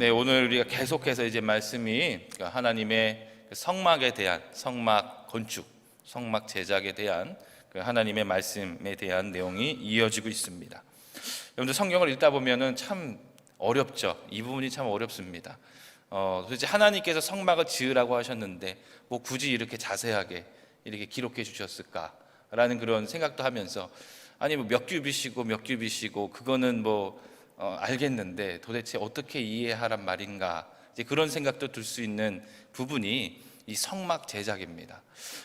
네, 오늘 우리가 계속해서 이제 말씀이 하나님의 성막에 대한 성막 건축, 성막 제작에 대한 하나님의 말씀에 대한 내용이 이어지고 있습니다. 여러분들 성경을 읽다 보면은 참 어렵죠. 이 부분이 참 어렵습니다. 도대체 하나님께서 성막을 지으라고 하셨는데 뭐 굳이 이렇게 자세하게 이렇게 기록해 주셨을까라는 그런 생각도 하면서 아니 뭐 몇 규빗이고 몇 규빗이고 그거는 뭐 알겠는데 도대체 어떻게 이해하란 말인가, 이제 그런 생각도 들 수 있는 부분이 이 성막 제작입니다.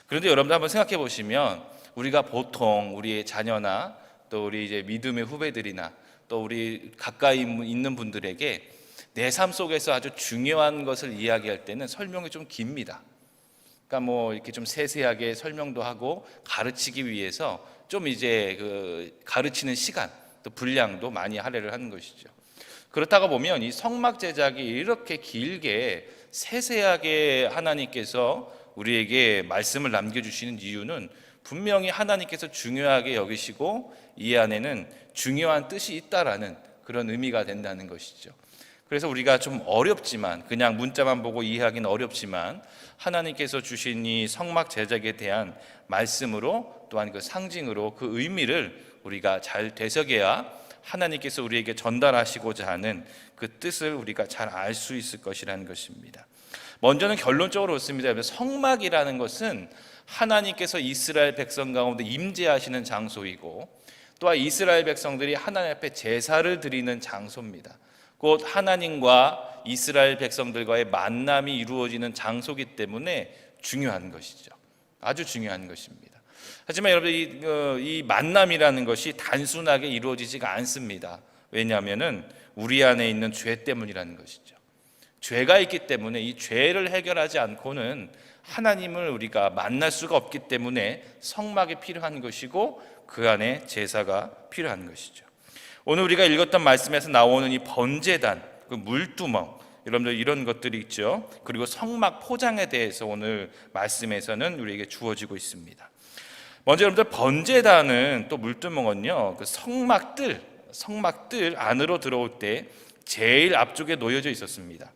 그런데 여러분들 한번 생각해 보시면 우리가 보통 우리의 자녀나 또 우리 이제 믿음의 후배들이나 또 우리 가까이 있는 분들에게 내 삶 속에서 아주 중요한 것을 이야기할 때는 설명이 좀 깁니다. 그러니까 뭐 이렇게 좀 세세하게 설명도 하고 가르치기 위해서 좀 이제 그 가르치는 시간 또 분량도 많이 할애를 하는 것이죠. 그렇다고 보면 이 성막 제작이 이렇게 길게 세세하게 하나님께서 우리에게 말씀을 남겨주시는 이유는 분명히 하나님께서 중요하게 여기시고 이 안에는 중요한 뜻이 있다라는 그런 의미가 된다는 것이죠. 그래서 우리가 좀 어렵지만, 그냥 문자만 보고 이해하기는 어렵지만 하나님께서 주신 이 성막 제작에 대한 말씀으로 또한 그 상징으로 그 의미를 우리가 잘 되새겨야 하나님께서 우리에게 전달하시고자 하는 그 뜻을 우리가 잘 알 수 있을 것이라는 것입니다. 먼저는 결론적으로 그렇습니다. 성막이라는 것은 하나님께서 이스라엘 백성 가운데 임재하시는 장소이고, 또한 이스라엘 백성들이 하나님 앞에 제사를 드리는 장소입니다. 곧 하나님과 이스라엘 백성들과의 만남이 이루어지는 장소이기 때문에 중요한 것이죠. 아주 중요한 것입니다. 하지만 여러분 이 만남이라는 것이 단순하게 이루어지지가 않습니다. 왜냐하면 우리 안에 있는 죄 때문이라는 것이죠. 죄가 있기 때문에 이 죄를 해결하지 않고는 하나님을 우리가 만날 수가 없기 때문에 성막이 필요한 것이고 그 안에 제사가 필요한 것이죠. 오늘 우리가 읽었던 말씀에서 나오는 이 번제단, 그 물두멍, 여러분들 이런 것들이 있죠. 그리고 성막 포장에 대해서 오늘 말씀에서는 우리에게 주어지고 있습니다. 먼저 여러분들 번제단은 또 물두멍은요, 그 성막들 안으로 들어올 때 제일 앞쪽에 놓여져 있었습니다.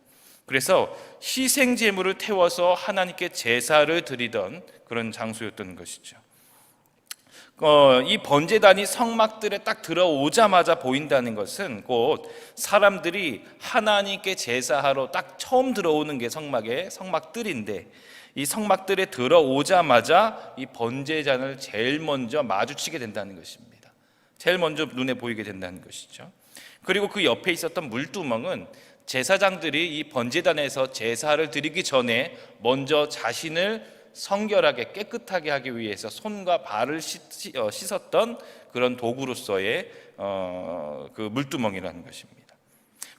그래서 희생 제물을 태워서 하나님께 제사를 드리던 그런 장소였던 것이죠. 이 번제단이 성막들에 딱 들어오자마자 보인다는 것은 곧 사람들이 하나님께 제사하러 딱 처음 들어오는 게 성막들인데, 이 성막들에 들어오자마자 이 번제단을 제일 먼저 마주치게 된다는 것입니다. 제일 먼저 눈에 보이게 된다는 것이죠. 그리고 그 옆에 있었던 물두멍은 제사장들이 이 번제단에서 제사를 드리기 전에 먼저 자신을 성결하게 깨끗하게 하기 위해서 손과 발을 씻었던 그런 도구로서의 그 물두멍이라는 것입니다.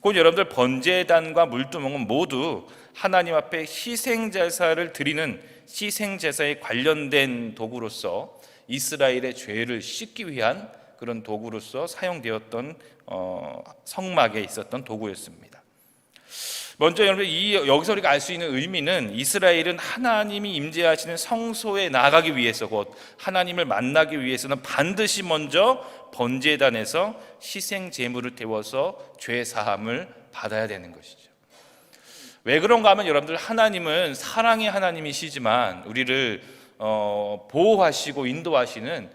곧 여러분들 번제단과 물두멍은 모두 하나님 앞에 희생제사를 드리는 희생제사에 관련된 도구로서 이스라엘의 죄를 씻기 위한 그런 도구로서 사용되었던 성막에 있었던 도구였습니다. 먼저 여러분 여기서 우리가 알 수 있는 의미는 이스라엘은 하나님이 임재하시는 성소에 나가기 위해서, 곧 하나님을 만나기 위해서는 반드시 먼저 번제단에서 희생 제물을 태워서 죄 사함을 받아야 되는 것이죠. 왜 그런가 하면 여러분들 하나님은 사랑의 하나님이시지만 우리를 보호하시고 인도하시는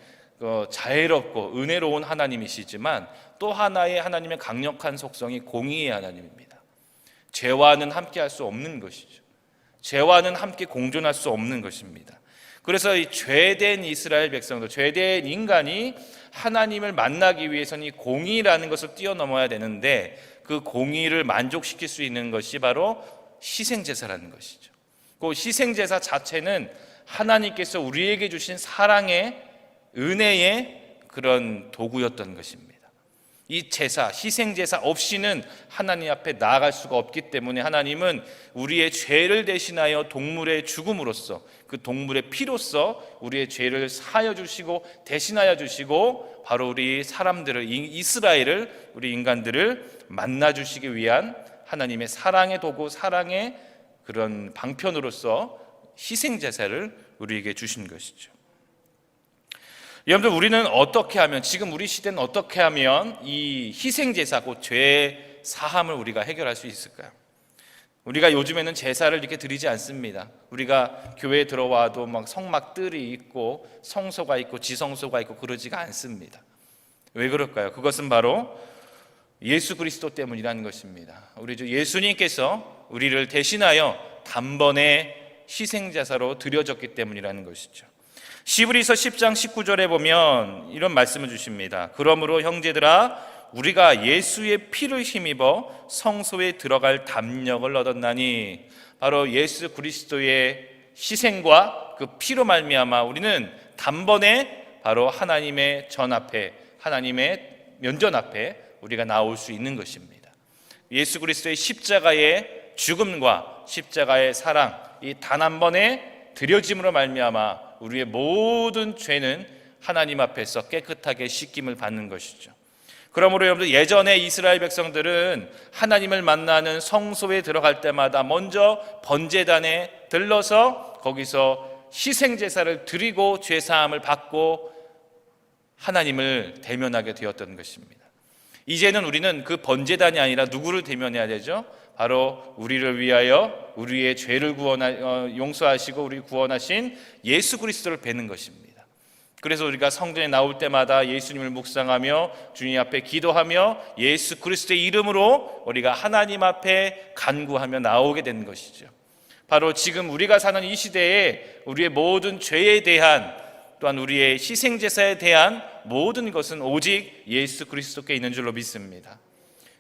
자애롭고 은혜로운 하나님이시지만 또 하나의 하나님의 강력한 속성이 공의의 하나님입니다. 죄와는 함께 할 수 없는 것이죠. 죄와는 함께 공존할 수 없는 것입니다. 그래서 이 죄된 이스라엘 백성들, 죄된 인간이 하나님을 만나기 위해서는 이 공의라는 것을 뛰어넘어야 되는데, 그 공의를 만족시킬 수 있는 것이 바로 희생제사라는 것이죠. 그 희생제사 자체는 하나님께서 우리에게 주신 사랑의 은혜의 그런 도구였던 것입니다. 이 제사, 희생제사 없이는 하나님 앞에 나아갈 수가 없기 때문에 하나님은 우리의 죄를 대신하여 동물의 죽음으로써, 그 동물의 피로써 우리의 죄를 사하여 주시고 대신하여 주시고 바로 우리 사람들을, 이스라엘을, 우리 인간들을 만나 주시기 위한 하나님의 사랑의 도구, 사랑의 그런 방편으로서 희생제사를 우리에게 주신 것이죠. 여러분들 우리는 어떻게 하면, 지금 우리 시대는 어떻게 하면 이 희생제사, 곧 죄 사함을 우리가 해결할 수 있을까요? 우리가 요즘에는 제사를 이렇게 드리지 않습니다. 우리가 교회에 들어와도 막 성막들이 있고 성소가 있고 지성소가 있고 그러지가 않습니다. 왜 그럴까요? 그것은 바로 예수 그리스도 때문이라는 것입니다. 우리 주 예수님께서 우리를 대신하여 단번에 희생제사로 드려졌기 때문이라는 것이죠. 시브리서 10장 19절에 보면 이런 말씀을 주십니다. 그러므로 형제들아 우리가 예수의 피를 힘입어 성소에 들어갈 담력을 얻었나니, 바로 예수 그리스도의 희생과 그 피로 말미암아 우리는 단번에 바로 하나님의 전 앞에, 하나님의 면전 앞에 우리가 나올 수 있는 것입니다. 예수 그리스도의 십자가의 죽음과 십자가의 사랑, 이 단 한 번의 드려짐으로 말미암아 우리의 모든 죄는 하나님 앞에서 깨끗하게 씻김을 받는 것이죠. 그러므로 여러분들, 예전에 이스라엘 백성들은 하나님을 만나는 성소에 들어갈 때마다 먼저 번제단에 들러서 거기서 희생제사를 드리고 죄사함을 받고 하나님을 대면하게 되었던 것입니다. 이제는 우리는 그 번제단이 아니라 누구를 대면해야 되죠? 바로 우리를 위하여 우리의 죄를 용서하시고 우리 구원하신 예수 그리스도를 뵈는 것입니다. 그래서 우리가 성전에 나올 때마다 예수님을 묵상하며 주님 앞에 기도하며 예수 그리스도의 이름으로 우리가 하나님 앞에 간구하며 나오게 되는 것이죠. 바로 지금 우리가 사는 이 시대에 우리의 모든 죄에 대한, 또한 우리의 희생제사에 대한 모든 것은 오직 예수 그리스도께 있는 줄로 믿습니다.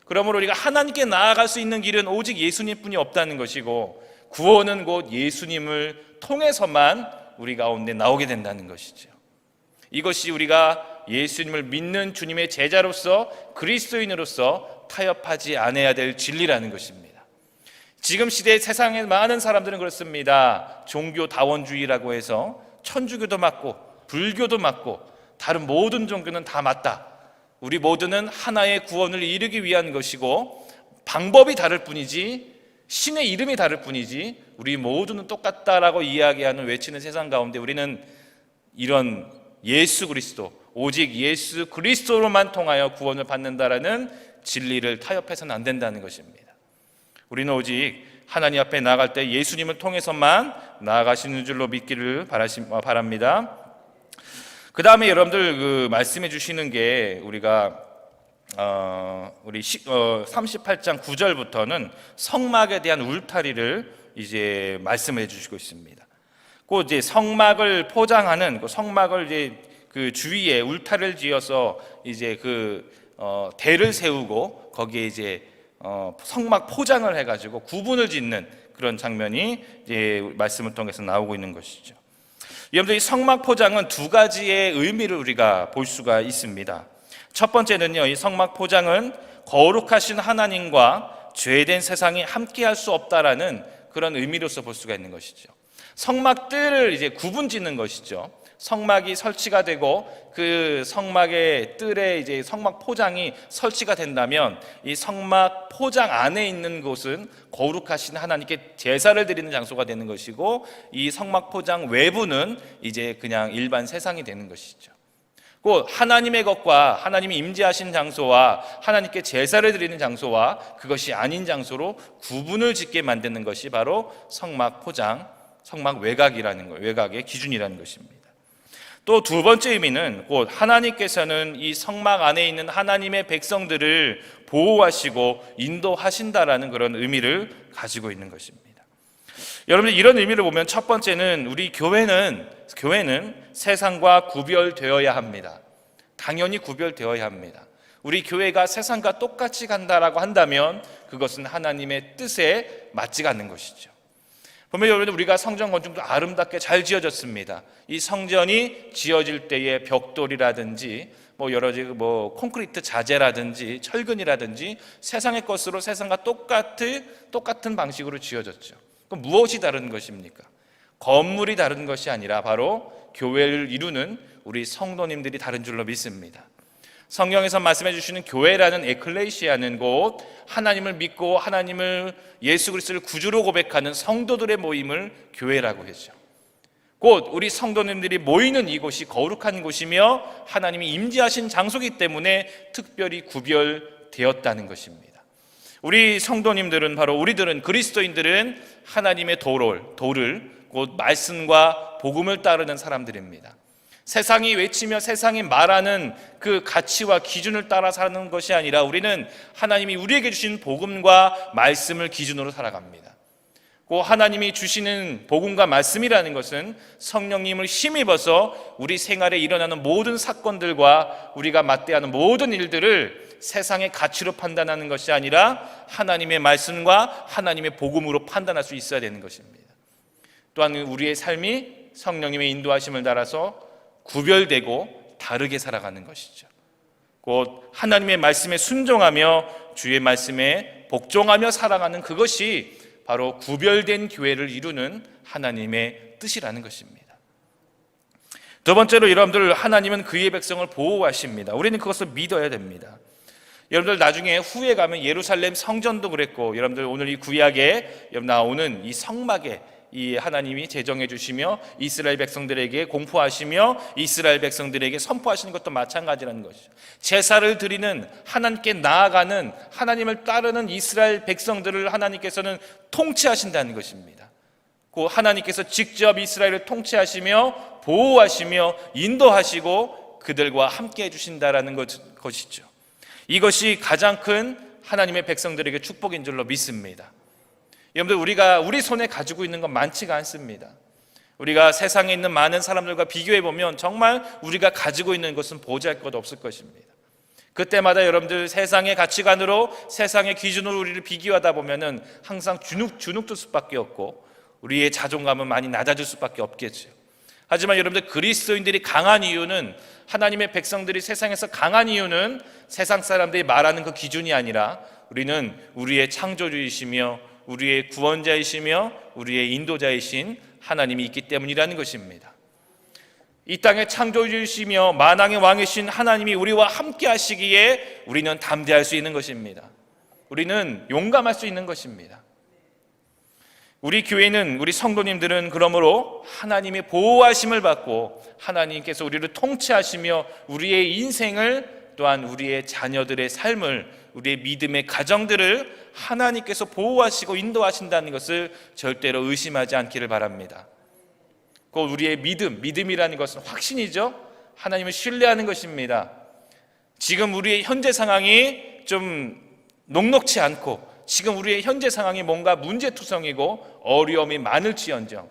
그러므로 우리가 하나님께 나아갈 수 있는 길은 오직 예수님뿐이 없다는 것이고, 구원은 곧 예수님을 통해서만 우리 가운데 나오게 된다는 것이죠. 이것이 우리가 예수님을 믿는 주님의 제자로서, 그리스도인으로서 타협하지 않아야 될 진리라는 것입니다. 지금 시대의 세상의 많은 사람들은 그렇습니다. 종교다원주의라고 해서 천주교도 맞고 불교도 맞고 다른 모든 종교는 다 맞다, 우리 모두는 하나의 구원을 이루기 위한 것이고 방법이 다를 뿐이지, 신의 이름이 다를 뿐이지 우리 모두는 똑같다라고 이야기하는, 외치는 세상 가운데 우리는 이런 예수 그리스도, 오직 예수 그리스도로만 통하여 구원을 받는다라는 진리를 타협해서는 안 된다는 것입니다. 우리는 오직 하나님 앞에 나아갈 때 예수님을 통해서만 나아가시는 줄로 믿기를 바랍니다. 그 다음에 여러분들 말씀해 주시는 게, 우리가 우리 38장 9절부터는 성막에 대한 울타리를 이제 말씀해 주시고 있습니다. 그 이제 성막을 포장하는, 그 성막을 이제 그 주위에 울타리를 지어서 이제 대를 세우고 거기에 이제 성막 포장을 해가지고 구분을 짓는 그런 장면이 이제 말씀을 통해서 나오고 있는 것이죠. 여러분들, 이 성막 포장은 두 가지의 의미를 우리가 볼 수가 있습니다. 첫 번째는요, 이 성막 포장은 거룩하신 하나님과 죄된 세상이 함께할 수 없다라는 그런 의미로서 볼 수가 있는 것이죠. 성막들을 이제 구분 짓는 것이죠. 성막이 설치가 되고 그 성막의 뜰에 이제 성막 포장이 설치가 된다면 이 성막 포장 안에 있는 곳은 거룩하신 하나님께 제사를 드리는 장소가 되는 것이고, 이 성막 포장 외부는 이제 그냥 일반 세상이 되는 것이죠. 곧 하나님의 것과 하나님이 임재하신 장소와 하나님께 제사를 드리는 장소와 그것이 아닌 장소로 구분을 짓게 만드는 것이 바로 성막 포장, 성막 외곽이라는 것, 외곽의 기준이라는 것입니다. 또 두 번째 의미는 곧 하나님께서는 이 성막 안에 있는 하나님의 백성들을 보호하시고 인도하신다라는 그런 의미를 가지고 있는 것입니다. 여러분들, 이런 의미를 보면 첫 번째는 우리 교회는 세상과 구별되어야 합니다. 당연히 구별되어야 합니다. 우리 교회가 세상과 똑같이 간다라고 한다면 그것은 하나님의 뜻에 맞지가 않는 것이죠. 보면 여러분, 우리가 성전 건축도 아름답게 잘 지어졌습니다. 이 성전이 지어질 때의 벽돌이라든지 여러 가지 콘크리트 자재라든지 철근이라든지 세상의 것으로 세상과 똑같은 방식으로 지어졌죠. 그럼 무엇이 다른 것입니까? 건물이 다른 것이 아니라 바로 교회를 이루는 우리 성도님들이 다른 줄로 믿습니다. 성경에서 말씀해 주시는 교회라는 에클레시아는 곧 하나님을 믿고 하나님을, 예수 그리스도를 구주로 고백하는 성도들의 모임을 교회라고 했죠. 곧 우리 성도님들이 모이는 이곳이 거룩한 곳이며 하나님이 임재하신 장소이기 때문에 특별히 구별되었다는 것입니다. 우리 성도님들은, 바로 우리들은, 그리스도인들은 하나님의 도를 곧 말씀과 복음을 따르는 사람들입니다. 세상이 외치며 세상이 말하는 그 가치와 기준을 따라 사는 것이 아니라 우리는 하나님이 우리에게 주신 복음과 말씀을 기준으로 살아갑니다. 그 하나님이 주시는 복음과 말씀이라는 것은 성령님을 힘입어서 우리 생활에 일어나는 모든 사건들과 우리가 맞대하는 모든 일들을 세상의 가치로 판단하는 것이 아니라 하나님의 말씀과 하나님의 복음으로 판단할 수 있어야 되는 것입니다. 또한 우리의 삶이 성령님의 인도하심을 따라서 구별되고 다르게 살아가는 것이죠. 곧 하나님의 말씀에 순종하며 주의 말씀에 복종하며 살아가는 그것이 바로 구별된 교회를 이루는 하나님의 뜻이라는 것입니다. 두 번째로, 여러분들, 하나님은 그의 백성을 보호하십니다. 우리는 그것을 믿어야 됩니다. 여러분들, 나중에 후에 가면 예루살렘 성전도 그랬고, 여러분들 오늘 이 구약에 나오는 이 성막에 이 하나님이 제정해 주시며 이스라엘 백성들에게 공포하시며 이스라엘 백성들에게 선포하시는 것도 마찬가지라는 것이죠. 제사를 드리는, 하나님께 나아가는, 하나님을 따르는 이스라엘 백성들을 하나님께서는 통치하신다는 것입니다. 그 하나님께서 직접 이스라엘을 통치하시며 보호하시며 인도하시고 그들과 함께 해주신다라는 것이죠. 이것이 가장 큰 하나님의 백성들에게 축복인 줄로 믿습니다. 여러분들, 우리가 우리 손에 가지고 있는 건 많지가 않습니다. 우리가 세상에 있는 많은 사람들과 비교해 보면 정말 우리가 가지고 있는 것은 보잘것없을 것입니다. 그때마다 여러분들, 세상의 가치관으로, 세상의 기준으로 우리를 비교하다 보면은 항상 주눅들 수밖에 없고 우리의 자존감은 많이 낮아질 수밖에 없겠죠. 하지만 여러분들, 그리스도인들이 강한 이유는, 하나님의 백성들이 세상에서 강한 이유는 세상 사람들이 말하는 그 기준이 아니라 우리는 우리의 창조주이시며 우리의 구원자이시며 우리의 인도자이신 하나님이 있기 때문이라는 것입니다. 이 땅의 창조주이시며 만왕의 왕이신 하나님이 우리와 함께 하시기에 우리는 담대할 수 있는 것입니다. 우리는 용감할 수 있는 것입니다. 우리 교회는, 우리 성도님들은 그러므로 하나님의 보호하심을 받고 하나님께서 우리를 통치하시며 우리의 인생을, 또한 우리의 자녀들의 삶을, 우리의 믿음의 가정들을 하나님께서 보호하시고 인도하신다는 것을 절대로 의심하지 않기를 바랍니다. 그 우리의 믿음이라는 것은 확신이죠. 하나님을 신뢰하는 것입니다. 지금 우리의 현재 상황이 좀 녹록치 않고, 지금 우리의 현재 상황이 뭔가 문제투성이고 어려움이 많을지언정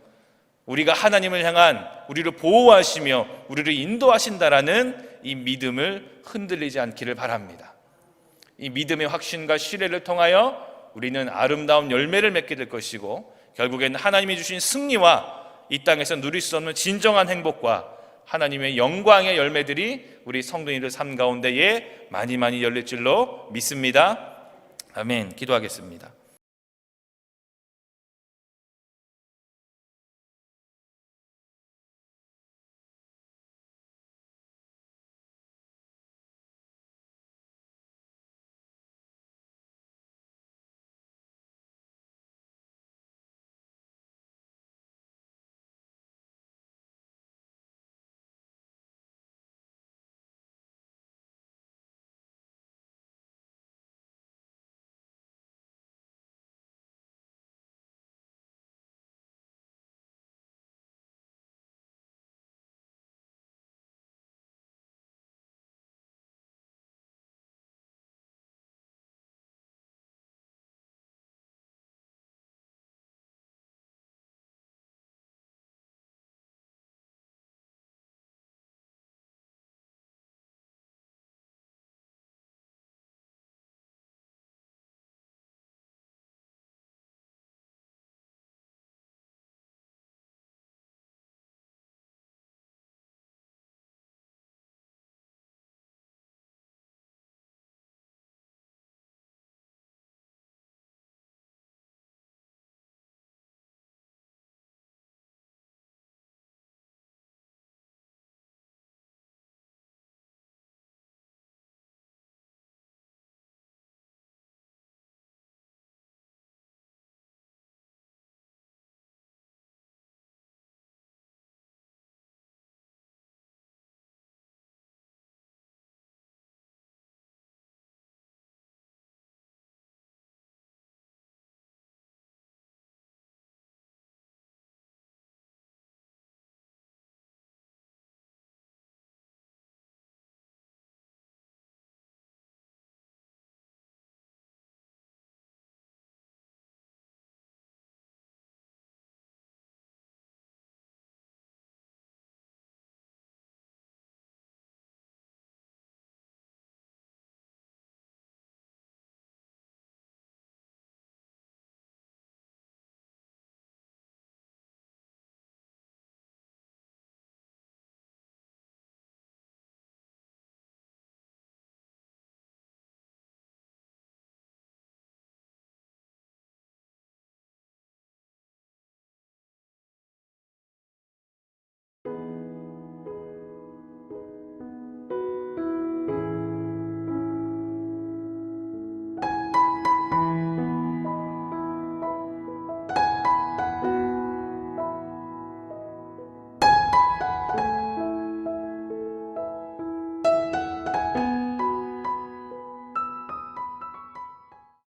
우리가 하나님을 향한, 우리를 보호하시며 우리를 인도하신다라는 이 믿음을 흔들리지 않기를 바랍니다. 이 믿음의 확신과 신뢰를 통하여 우리는 아름다운 열매를 맺게 될 것이고, 결국에는 하나님이 주신 승리와 이 땅에서 누릴 수 없는 진정한 행복과 하나님의 영광의 열매들이 우리 성도님들 삶 가운데에 많이 열릴 줄로 믿습니다. 아멘. 기도하겠습니다.